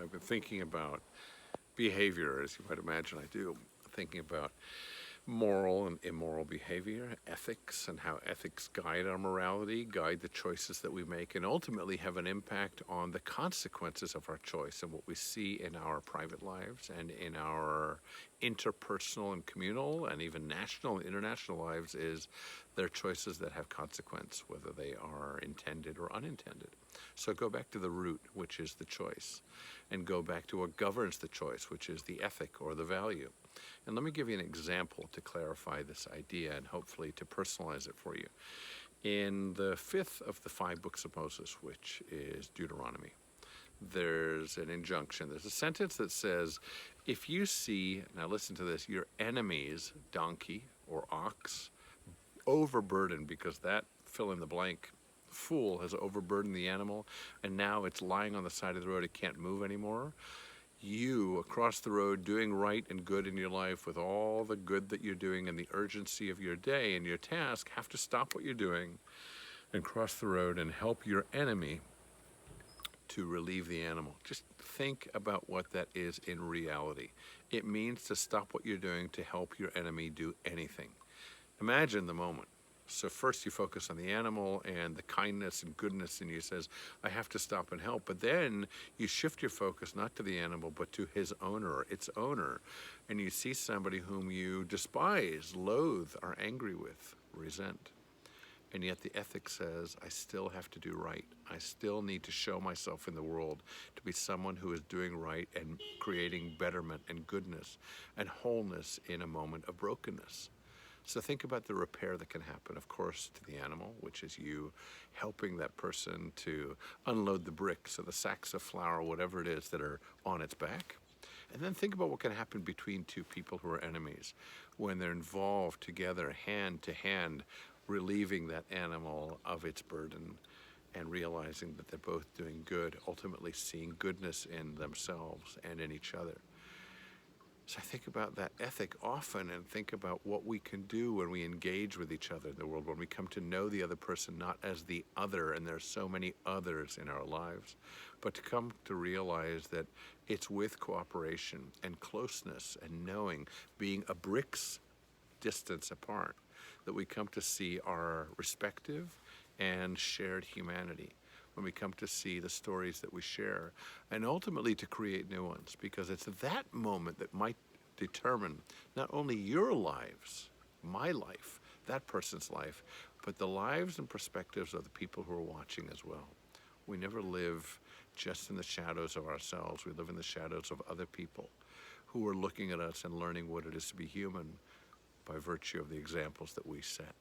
I've been thinking about behavior, as you might imagine I do, thinking about moral and immoral behavior, ethics, and how ethics guide our morality, guide the choices that we make, and ultimately have an impact on the consequences of our choice and what we see in our private lives and in our interpersonal and communal and even national and international lives is their choices that have consequence, whether they are intended or unintended. So go back to the root, which is the choice, and go back to what governs the choice, which is the ethic or the value. And let me give you an example to clarify this idea and hopefully to personalize it for you. In the fifth of the five books of Moses, which is Deuteronomy, there's an injunction. There's a sentence that says, if you see, now listen to this, your enemy's donkey or ox overburdened, because that fill in the blank fool has overburdened the animal and now it's lying on the side of the road, it can't move anymore. You across the road doing right and good in your life with all the good that you're doing and the urgency of your day and your task have to stop what you're doing and cross the road and help your enemy to relieve the animal. Just think about what that is in reality. It means to stop what you're doing to help your enemy do anything. Imagine the moment. So first you focus on the animal and the kindness and goodness in you says, I have to stop and help. But then you shift your focus not to the animal, but to his owner or its owner. And you see somebody whom you despise, loathe, are angry with, resent. And yet the ethic says, I still have to do right. I still need to show myself in the world to be someone who is doing right and creating betterment and goodness and wholeness in a moment of brokenness. So think about the repair that can happen, of course, to the animal, which is you helping that person to unload the bricks or the sacks of flour, whatever it is that are on its back. And then think about what can happen between two people who are enemies when they're involved together, hand to hand, relieving that animal of its burden and realizing that they're both doing good, ultimately seeing goodness in themselves and in each other. So I think about that ethic often and think about what we can do when we engage with each other in the world, when we come to know the other person not as the other, and there's so many others in our lives, but to come to realize that it's with cooperation and closeness and knowing, being a brick's distance apart, that we come to see our respective and shared humanity, when we come to see the stories that we share, and ultimately to create new ones, because it's that moment that might determine not only your lives, my life, that person's life, but the lives and perspectives of the people who are watching as well. We never live just in the shadows of ourselves. We live in the shadows of other people who are looking at us and learning what it is to be human by virtue of the examples that we set.